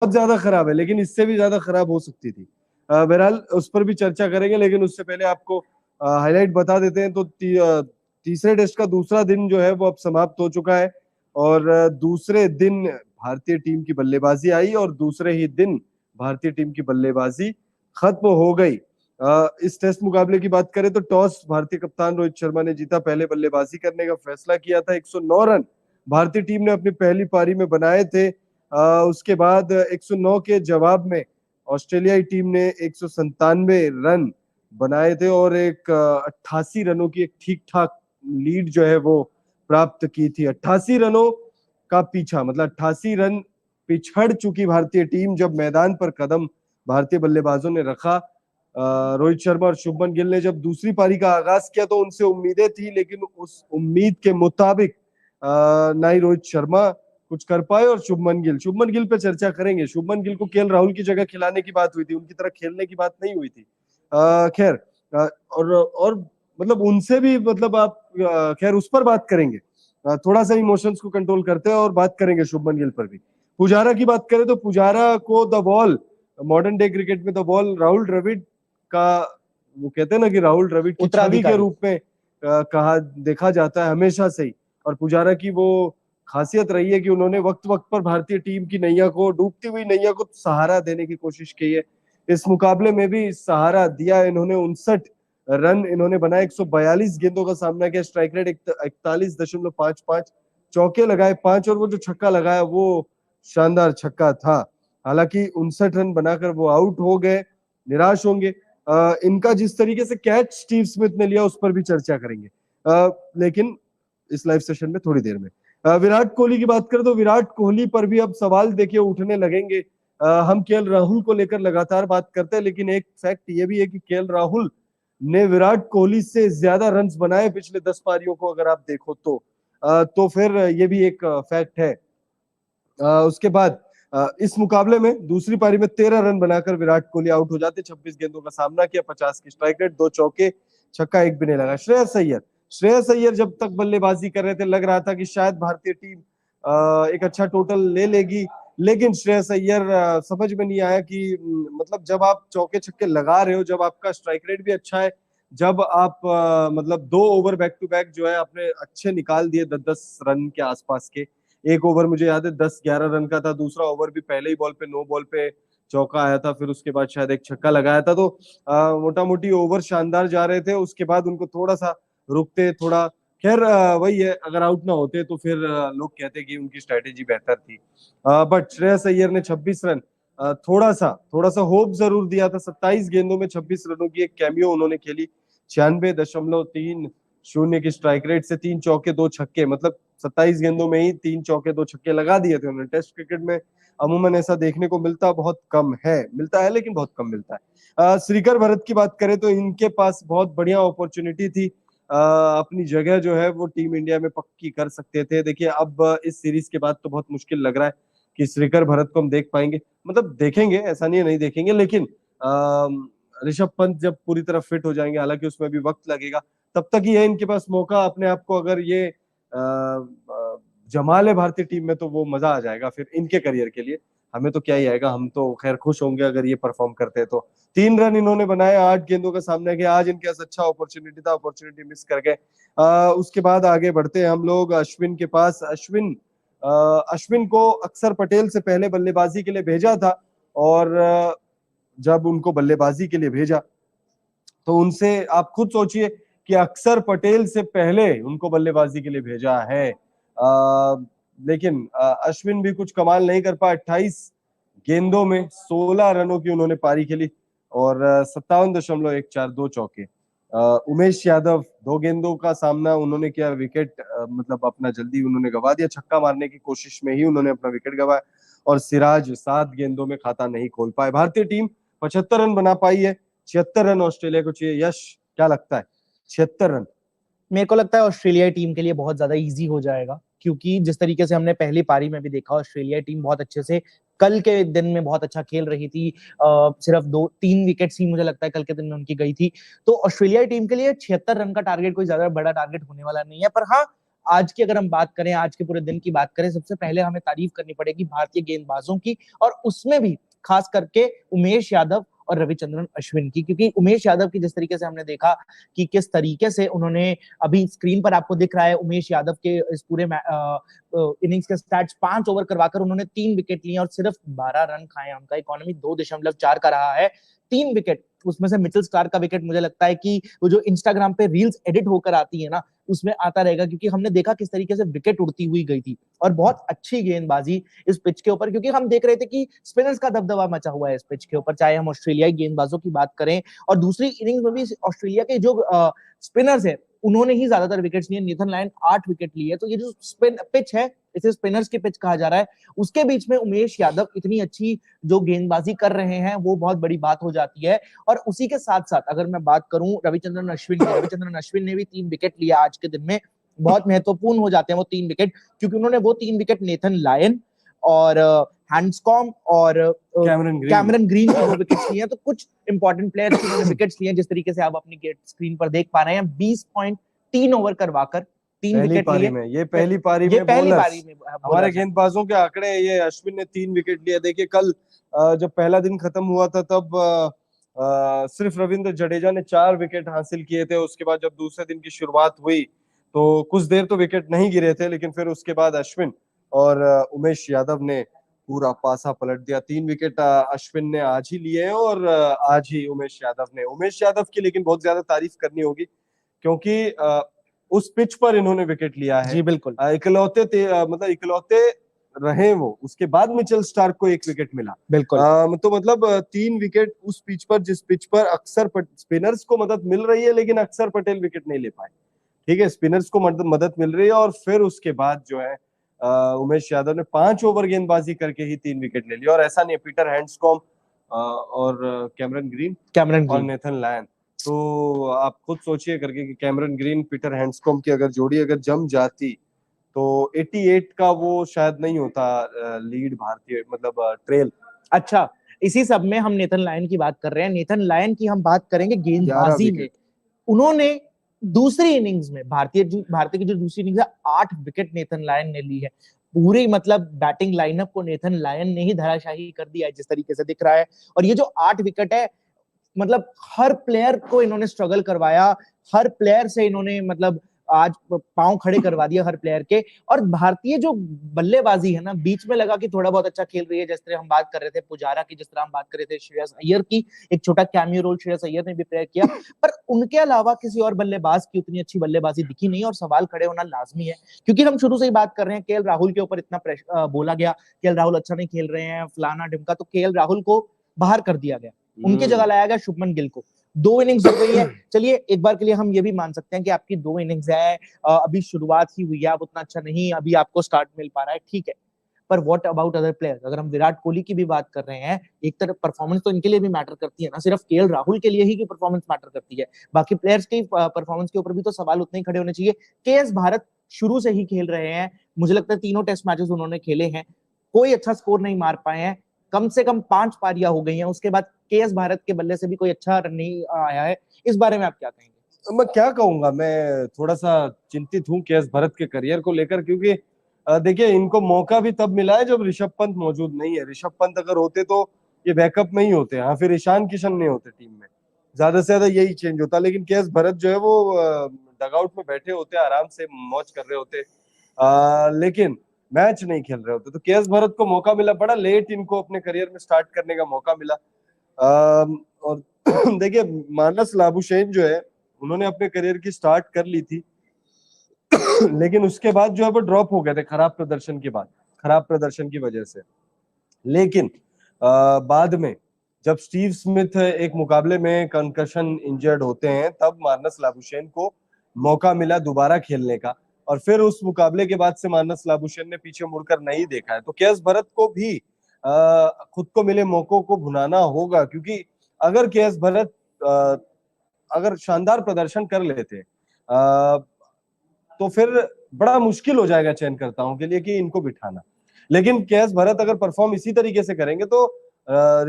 बहुत ज्यादा खराब है, लेकिन इससे भी ज्यादा खराब हो सकती थी। बहरहाल उस पर भी चर्चा करेंगे, लेकिन उससे पहले आपको हाईलाइट बता देते हैं। तो तीसरे टेस्ट का दूसरा दिन जो है वो अब समाप्त हो चुका है, और दूसरे दिन भारतीय टीम की बल्लेबाजी आई और दूसरे ही दिन भारतीय टीम की बल्लेबाजी खत्म हो गई। इस टेस्ट मुकाबले की बात करें तो टॉस भारतीय कप्तान रोहित शर्मा ने जीता, पहले बल्लेबाजी करने का फैसला किया था। 109 रन भारतीय टीम ने अपनी पहली पारी में बनाए थे। उसके बाद 109 के जवाब में ऑस्ट्रेलियाई टीम ने 197 रन बनाए थे और एक 88 रनों की एक ठीक ठाक लीड जो है वो प्राप्त की थी। 88 रनों का पीछा, मतलब 88 रन पिछड़ चुकी भारतीय टीम जब मैदान पर कदम भारतीय बल्लेबाजों ने रखा। रोहित शर्मा और शुभमन गिल ने जब दूसरी पारी का आगाज किया तो उनसे उम्मीदें थी, लेकिन उस उम्मीद के मुताबिक ना ही रोहित शर्मा कुछ कर पाए और शुभमन गिल पे चर्चा करेंगे। शुभमन गिल को केएल राहुल की जगह खिलाने की बात हुई थी, उनकी तरह खेलने की बात नहीं हुई थी। खैर, और मतलब उनसे भी, मतलब आप खैर उस पर बात करेंगे। थोड़ा सा इमोशंस को कंट्रोल करते हैं और बात करेंगे शुभमन गिल पर भी। पुजारा की बात करें तो पुजारा को the ball, modern day cricket में द बॉल राहुल द्रविड़ का, वो कहते हैं ना कि राहुल द्रविड़ की छवि के रूप में कहा देखा जाता है हमेशा से ही। और पुजारा की वो खासियत रही है कि उन्होंने वक्त वक्त पर भारतीय टीम की नैया को, डूबती हुई नैया को सहारा देने की कोशिश की है। इस मुकाबले में भी सहारा दिया इन्होंने। 59 रन इन्होंने बनाए, 142 गेंदों का सामना किया, स्ट्राइक रेट 41.55, चौके लगाए 5, और वो जो छक्का लगाया वो शानदार छक्का था। हालांकि 59 रन बनाकर वो आउट हो गए, निराश होंगे। इनका जिस तरीके से कैच स्टीव स्मिथ ने लिया उस पर भी चर्चा करेंगे, लेकिन इस लाइव सेशन में थोड़ी देर में। विराट कोहली की बात करें तो विराट कोहली पर भी अब सवाल देखिए उठने लगेंगे। हम केएल राहुल को लेकर लगातार बात करते हैं, लेकिन एक फैक्ट ये भी है कि केएल राहुल ने विराट कोहली से ज्यादा रन्स बनाए पिछले 10 पारियों को अगर आप देखो तो फिर ये भी एक फैक्ट है। उसके बाद इस मुकाबले में दूसरी पारी में 13 रन बनाकर विराट कोहली आउट हो जाते। 26 गेंदों का सामना किया, 50 की स्ट्राइक रेट, 2 चौके, छक्का एक भी नहीं लगा। श्रेयस अय्यर जब तक बल्लेबाजी कर रहे थे लग रहा था कि शायद भारतीय टीम एक अच्छा टोटल ले लेगी, लेकिन श्रेयस अय्यर समझ में नहीं आया कि मतलब जब आप चौके छक्के लगा रहे हो, जब आपका स्ट्राइक रेट भी अच्छा है, जब आप मतलब 2 ओवर बैक टू बैक जो है आपने अच्छे निकाल दिए 10-10 रन के आसपास के। एक ओवर मुझे याद है 10-11 रन का था, दूसरा ओवर भी पहले ही बॉल पे, नो बॉल पे चौका आया था, फिर उसके बाद शायद एक छक्का लगाया था। तो मोटा मोटी ओवर शानदार जा रहे थे। उसके बाद उनको थोड़ा सा रुकते, थोड़ा खैर वही है, अगर आउट ना होते तो फिर लोग कहते कि उनकी स्ट्रेटेजी बेहतर थी। बट श्रेयस अय्यर ने 26 रन, थोड़ा सा होप जरूर दिया था। 27 गेंदों में 26 रनों की एक कैमियो उन्होंने खेली, 96.30 की स्ट्राइक रेट से 3 चौके 2 छक्के, मतलब 27 गेंदों में ही 3 चौके 2 छक्के लगा दिए थे उन्होंने। टेस्ट क्रिकेट में अमूमन ऐसा देखने को मिलता बहुत कम है, मिलता है लेकिन बहुत कम मिलता है। श्रीकर भरत की बात करें तो इनके पास बहुत बढ़िया अपॉर्चुनिटी थी, अपनी जगह जो है वो टीम इंडिया में पक्की कर सकते थे। देखिए अब इस सीरीज के बाद तो बहुत मुश्किल लग रहा है कि श्रीकर भरत को हम देख पाएंगे, मतलब देखेंगे, ऐसा नहीं है नहीं देखेंगे, लेकिन ऋषभ पंत जब पूरी तरह फिट हो जाएंगे, हालांकि उसमें भी वक्त लगेगा, तब तक ही है इनके पास मौका। अपने आप को अगर ये जमा ले भारतीय टीम में तो वो मजा आ जाएगा फिर इनके करियर के लिए। हमें तो क्या ही आएगा, हम तो खैर खुश होंगे अगर ये परफॉर्म करते हैं तो। 3 रन इन्होंने बनाए, 8 गेंदों का सामना किया। आज इनके पास अच्छा अपॉर्चुनिटी था, अपॉर्चुनिटी मिस कर गए। उसके बाद आगे बढ़ते हैं हम लोग अश्विन के पास। अश्विन को अक्षर पटेल से पहले बल्लेबाजी के लिए भेजा था, और जब उनको बल्लेबाजी के लिए भेजा तो उनसे आप खुद सोचिए कि अक्षर पटेल से पहले उनको बल्लेबाजी के लिए भेजा है। लेकिन अश्विन भी कुछ कमाल नहीं कर पाए। 28 गेंदों में 16 रनों की उन्होंने पारी खेली और 57.142 2 चौके। उमेश यादव 2 गेंदों का सामना उन्होंने किया, विकेट मतलब अपना जल्दी उन्होंने गवा दिया, छक्का मारने की कोशिश में ही उन्होंने अपना विकेट गवाया। और सिराज 7 गेंदों में खाता नहीं खोल पाए। भारतीय टीम 75 रन बना पाई है, 76 रन ऑस्ट्रेलिया को चाहिए। यश क्या लगता है, 76 रन? मेरे को लगता है ऑस्ट्रेलिया टीम के लिए बहुत ज्यादा इजी हो जाएगा, क्योंकि जिस तरीके से हमने पहली पारी में भी देखा ऑस्ट्रेलिया टीम बहुत अच्छे से कल के दिन में बहुत अच्छा खेल रही थी। सिर्फ 2-3 विकेट्स ही मुझे लगता है कल के दिन में उनकी गई थी। तो ऑस्ट्रेलिया टीम के लिए 76 रन का टारगेट कोई ज्यादा बड़ा टारगेट होने वाला नहीं है। पर हाँ, आज की अगर हम बात करें, आज के पूरे दिन की बात करें, सबसे पहले हमें तारीफ करनी पड़ेगी भारतीय गेंदबाजों की, और उसमें भी खास करके उमेश यादव और रविचंद्रन अश्विन की, क्योंकि उमेश यादव की जिस तरीके से हमने देखा कि किस तरीके से उन्होंने, अभी स्क्रीन पर आपको दिख रहा है उमेश यादव के इस पूरे इनिंग्स के स्टैट्स, 5 ओवर करवाकर उन्होंने 3 विकेट लिए और सिर्फ 12 रन खाए। उनका इकोनॉमी 2.4 का रहा है, 3 विकेट, उसमें से मिचेल स्टार्क का विकेट मुझे लगता है कि वो जो इंस्टाग्राम पे रील्स एडिट होकर आती है ना, उसमें आता रहेगा, क्योंकि हमने देखा किस तरीके से विकेट उड़ती हुई गई थी। और बहुत अच्छी गेंदबाजी इस पिच के ऊपर, क्योंकि हम देख रहे थे कि स्पिनर्स का दबदबा मचा हुआ है इस पिच के ऊपर, चाहे हम ऑस्ट्रेलियाई गेंदबाजों की बात करें, और दूसरी इनिंग्स में भी ऑस्ट्रेलिया के जो स्पिनर्स है उन्होंने ही ज्यादातर विकेट्स लिए। नेथन लायन 8 विकेट लिए। तो ये जो स्पिन पिच है, इसे स्पिनर्स की पिच कहा जा रहा है, उसके बीच में उमेश यादव इतनी अच्छी जो गेंदबाजी कर रहे हैं वो बहुत बड़ी बात हो जाती है। और उसी के साथ साथ अगर मैं बात करूं रविचंद्रन अश्विन की, रविचंद्रन अश्विन ने भी 3 विकेट लिया आज के दिन में। बहुत महत्वपूर्ण हो जाते हैं वो 3 विकेट, क्योंकि उन्होंने वो 3 विकेट नेथन लायन और हैंड्सकॉम्ब और कैमरन ग्रीन की वो विकेट्स लिए हैं। तो कुछ इंपॉर्टेंट प्लेयर्स की उन्होंने विकेट्स लिए, जिस तरीके से आप अपनी स्क्रीन पर देख पा रहे हैं। 20.3 ओवर करवाकर 3 विकेट लिए। ये पहली पारी में हमारे गेंदबाजों के आंकड़े, ये अश्विन ने 3 विकेट लिए। देखिए कल जब पहला दिन खत्म हुआ था तब सिर्फ रविंद्र जडेजा ने 4 विकेट हासिल किए थे। उसके बाद जब दूसरे दिन की शुरुआत हुई तो कुछ देर तो विकेट नहीं गिरे थे, लेकिन फिर उसके बाद अश्विन और उमेश यादव ने पूरा पासा पलट दिया। 3 विकेट अश्विन ने आज ही लिए हैं और आज ही उमेश यादव की लेकिन बहुत ज्यादा तारीफ करनी होगी, क्योंकि उस पिच पर इन्होंने विकेट लिया है। जी बिल्कुल, इकलौते रहे वो। उसके बाद मिचेल स्टार्क को 1 विकेट मिला। बिल्कुल। तो मतलब 3 विकेट उस पिच पर, जिस पिच पर अक्सर स्पिनर्स को मदद मिल रही है, लेकिन अक्सर पटेल विकेट नहीं ले पाए। ठीक है, स्पिनर्स को मदद मिल रही है। और फिर उसके बाद जो है उमेश यादव ने 5 ओवर गेंदबाजी करके ही 3 विकेट ले लिया। और ऐसा नहीं है, पीटर हैंड्सकॉम्ब और कैमरन ग्रीन और नेथन लायन। तो आप खुद सोचिए करके कि कैमरन ग्रीन पीटर हैंड्सकॉम्ब की अगर जोड़ी अगर जम जाती तो 88 का वो शायद नहीं होता लीड भारतीय, मतलब ट्रेल। अच्छा, इसी सब में हम नेथन लायन की बात कर रहे हैं। नेथन लायन की हम बात करेंगे गेंदबाजी में। उन्होंने दूसरी इनिंग्स में, भारतीय की जो दूसरी इनिंग्स है, 8 विकेट नेथन लायन ने ली है। पूरी मतलब बैटिंग लाइनअप को नेथन लायन ने ही धराशायी कर दिया है, जिस तरीके से दिख रहा है। और ये जो 8 विकेट है, मतलब हर प्लेयर को इन्होंने स्ट्रगल करवाया, हर प्लेयर से इन्होंने मतलब आज पांव खड़े करवा दिया हर प्लेयर के। और भारतीय जो बल्लेबाजी है ना, बीच में लगा कि थोड़ा बहुत अच्छा खेल रही है, जिस तरह हम बात कर रहे थे पुजारा की, जिस तरह हम बात कर रहे थे श्रेयस अय्यर की, एक छोटा कैमियो रोल श्रेयस अय्यर ने भी प्ले किया, पर उनके अलावा किसी और बल्लेबाज की उतनी अच्छी बल्लेबाजी दिखी नहीं। और सवाल खड़े होना लाजमी है, क्योंकि हम शुरू से ही बात कर रहे हैं केएल राहुल के ऊपर, इतना प्रेशर बोला गया केएल राहुल अच्छा नहीं खेल रहे हैं, फलाना ढिमका, तो केएल राहुल को बाहर कर दिया गया, उनके जगह लाया गया शुभमन गिल को। 2 इनिंग्स हो गई है, चलिए एक बार के लिए हम ये भी मान सकते हैं कि आपकी 2 इनिंग्स है, अभी शुरुआत ही हुई है, आप उतना अच्छा नहीं अभी आपको स्टार्ट मिल पा रहा है, ठीक है। पर व्हाट अबाउट अदर प्लेयर्स? अगर हम विराट कोहली की भी बात कर रहे हैं, एक तरफ परफॉर्मेंस तो इनके लिए भी मैटर करती है ना, सिर्फ केएल राहुल के लिए ही की परफॉर्मेंस मैटर करती है, बाकी प्लेयर्स की परफॉर्मेंस के ऊपर भी तो सवाल उतने ही खड़े होने चाहिए। केएस भारत शुरू से ही खेल रहे हैं, मुझे लगता है 3 टेस्ट मैचेस उन्होंने खेले हैं, कोई अच्छा स्कोर नहीं मार पाए हैं, कम से कम 5 पारियां हो गई हैं, उसके बाद केएस भारत के बल्ले से भी कोई अच्छा रन नहीं आया है। इस बारे में आप क्या कहेंगे? मैं क्या कहूंगा, मैं थोड़ा सा चिंतित हूं केएस भरत के करियर को लेकर, क्योंकि देखिए इनको मौका भी तब मिला है जब ऋषभ पंत मौजूद नहीं है। ऋषभ पंत अगर होते तो ये बैकअप में ही होते। हाँ, फिर ईशान किशन नहीं होते टीम में, ज्यादा से ज्यादा यही चेंज होता। लेकिन केएस भरत जो है वो डगआउट में बैठे होते, आराम से मौज कर रहे होते, लेकिन मैच नहीं खेल रहे होते। तो केएस भरत को मौका मिला, बड़ा लेट इनको अपने करियर में स्टार्ट करने का मौका मिला। और देखिए मानस लाबुशेन जो है, उन्होंने अपने करियर की स्टार्ट कर ली थी लेकिन उसके बाद जो है वो ड्रॉप हो गए थे खराब प्रदर्शन की वजह से। लेकिन बाद में जब स्टीव स्मिथ एक मुकाबले में कंकशन इंजर्ड होते हैं, तब मानस लाबुशेन को मौका मिला दोबारा खेलने का। और फिर उस मुकाबले के बाद से मानस लाबुशेन ने पीछे मुड़कर नहीं देखा है। तो केएस भरत को भी खुद को मिले मौकों को भुनाना होगा, क्योंकि अगर केएस भरत अगर शानदार प्रदर्शन कर लेते तो फिर बड़ा मुश्किल हो जाएगा चयनकर्ताओं के लिए कि इनको बिठाना। लेकिन केएस भरत अगर परफॉर्म इसी तरीके से करेंगे तो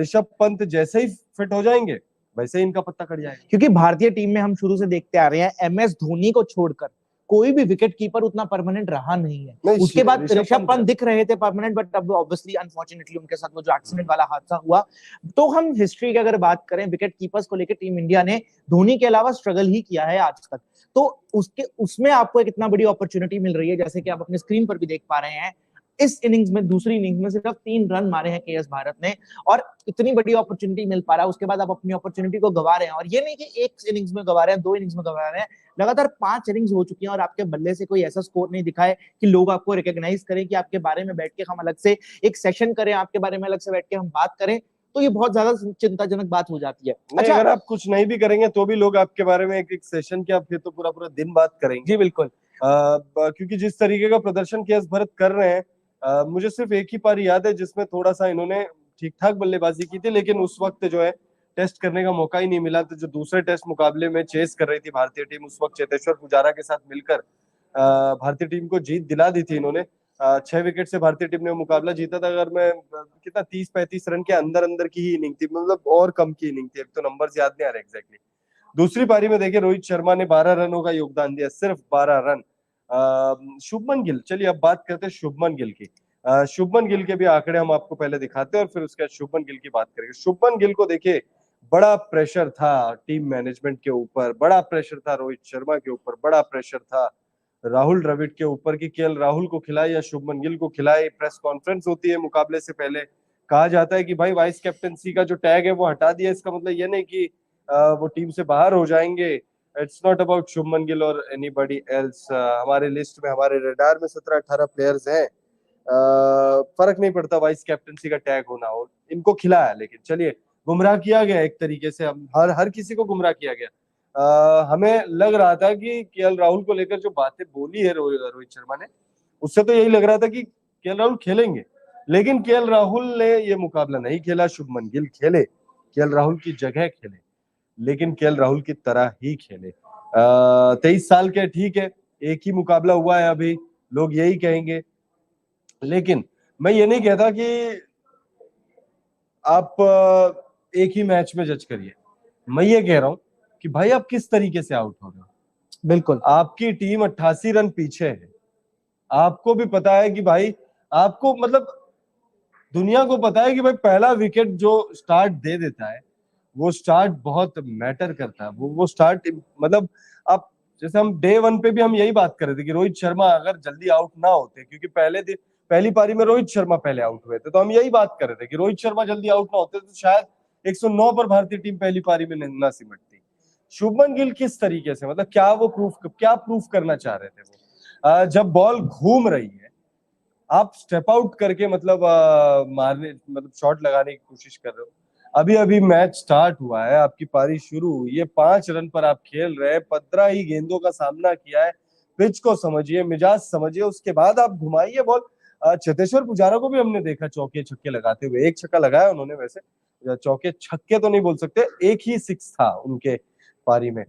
ऋषभ पंत जैसे ही फिट हो जाएंगे वैसे ही इनका पत्ता कट जाएगा। क्योंकि भारतीय टीम में हम शुरू से देखते आ रहे हैं, एमएस धोनी को छोड़कर कोई भी विकेट कीपर उतना परमानेंट रहा नहीं है। नहीं, उसके बाद ऋषभ ऋषभ पंत पंत दिख रहे थे परमानेंट, बट अब ऑब्वियसली अनफॉर्चुनेटली उनके साथ वो जो एक्सीडेंट वाला हादसा हुआ। तो हम हिस्ट्री की अगर बात करें विकेट कीपर्स को लेकर, टीम इंडिया ने धोनी के अलावा स्ट्रगल ही किया है आज तक। तो उसमें आपको एक इतना बड़ी अपॉर्चुनिटी मिल रही है, जैसे कि आप अपने स्क्रीन पर भी देख पा रहे हैं। इस इनिंग्स में, दूसरी इनिंग्स में सिर्फ 3 रन मारे हैं केएस भारत ने, और इतनी बड़ी अपॉर्चुनिटी मिल पा रहा है, उसके बाद आप अपनी अपॉर्चुनिटी को गवा रहे हैं। और ये नहीं कि एक इनिंग्स में गवा रहे हैं, 2 इनिंग्स में गवा रहे हैं, लगातार 5 इनिंग्स हो चुकी हैं और आपके बल्ले से कोई ऐसा स्कोर नहीं दिखा है कि लोग आपको रिकॉग्नाइज करें, कि आपके बारे में बैठ के हम अलग से एक सेशन करें, आपके बारे में अलग से बैठ के हम बात करें। तो ये बहुत ज्यादा चिंताजनक बात हो जाती है। नहीं, अच्छा, अगर आप कुछ नहीं भी करेंगे तो भी लोग आपके बारे में एक सेशन के, आप फिर तो पूरा पूरा दिन बात करेंगे। जी बिल्कुल। क्योंकि जिस तरीके का प्रदर्शन केएस भारत कर रहे हैं, मुझे सिर्फ एक ही पारी याद है जिसमें थोड़ा सा इन्होंने ठीक ठाक बल्लेबाजी की थी, लेकिन उस वक्त जो है टेस्ट करने का मौका ही नहीं मिला। तो जो दूसरे टेस्ट मुकाबले में चेस कर रही थी भारतीय टीम, उस वक्त चेतेश्वर पुजारा के साथ मिलकर भारतीय टीम को जीत दिला दी थी इन्होंने। 6 विकेट से भारतीय टीम ने मुकाबला जीता था। अगर मैं कितना 30-35 रन के अंदर अंदर की ही इनिंग थी, मतलब और कम की इनिंग थी, अब तो नंबर्स याद नहीं आ रहे एग्जैक्टली। दूसरी पारी में देखिए रोहित शर्मा ने 12 रनों का योगदान दिया, सिर्फ 12 रन। शुभमन गिल, चलिए अब बात करते हैं शुभमन गिल की। शुभमन गिल के भी आंकड़े हम आपको पहले दिखाते हैं और फिर उसके बाद शुभमन गिल की बात करेंगे। शुभमन गिल को देखिए, बड़ा प्रेशर था टीम मैनेजमेंट के ऊपर, बड़ा प्रेशर था रोहित शर्मा के ऊपर, बड़ा प्रेशर था राहुल द्रविड़ के ऊपर कि केएल राहुल को खिलाए या शुभमन गिल को खिलाए। प्रेस कॉन्फ्रेंस होती है मुकाबले से पहले, कहा जाता है कि भाई वाइस कैप्टनसी का जो टैग है वो हटा दिया। इसका मतलब ये नहीं कि वो टीम से बाहर हो जाएंगे। It's not about Shubman Gill और एनीबॉडी एल्स। हमारे लिस्ट में, हमारे रडार में 17-18 प्लेयर्स हैं। फर्क नहीं पड़ता वाइस कैप्टनसी का टैग होना हो, इनको खिलाया। लेकिन चलिए, गुमराह किया गया एक तरीके से, हम हर किसी को गुमराह किया गया। हमें लग रहा था कि केएल राहुल को लेकर जो बातें बोली है रोहित शर्मा ने, उससे तो यही लग रहा था कि केएल राहुल खेलेंगे, लेकिन केएल राहुल ने ये मुकाबला नहीं खेला। शुभमन गिल खेले, केएल राहुल की जगह खेले, लेकिन केएल राहुल की तरह ही खेले। 23 साल के, ठीक है, एक ही मुकाबला हुआ है अभी, लोग यही कहेंगे। लेकिन मैं ये नहीं कहता कि आप एक ही मैच में जज करिए। मैं ये कह रहा हूं कि भाई आप किस तरीके से आउट हो रहे हो। बिल्कुल, आपकी टीम 88 रन पीछे है, आपको भी पता है कि भाई, आपको मतलब दुनिया को पता है कि भाई पहला विकेट जो स्टार्ट दे देता है, वो स्टार्ट बहुत मैटर करता है। वो स्टार्ट, मतलब आप, जैसे हम डे 1 पे भी हम यही बात कर रहे थे कि रोहित शर्मा अगर जल्दी आउट ना होते, क्योंकि पहली पारी में रोहित शर्मा पहले आउट हुए थे, तो हम यही बात कर रहे थे कि रोहित शर्मा जल्दी आउट ना होते तो शायद 109 पर भारतीय टीम पहली पारी में ना सिमटती। शुभमन गिल किस तरीके से, मतलब क्या प्रूफ करना चाह रहे थे वो? जब बॉल घूम रही है, आप स्टेप आउट करके मतलब मारने, मतलब शॉट लगाने की कोशिश कर रहे हो। अभी अभी मैच स्टार्ट हुआ है, आपकी पारी शुरू हुई है, 5 रन पर आप खेल रहे हैं, 15 ही गेंदों का सामना किया है। पिच को समझिए, मिजाज समझिए, उसके बाद आप घुमाइए बॉल। चेतेश्वर पुजारा को भी हमने देखा चौके छक्के लगाते हुए। एक छक्का लगाया उन्होंने, वैसे चौके छक्के तो नहीं बोल सकते, एक ही 6 था उनके पारी में।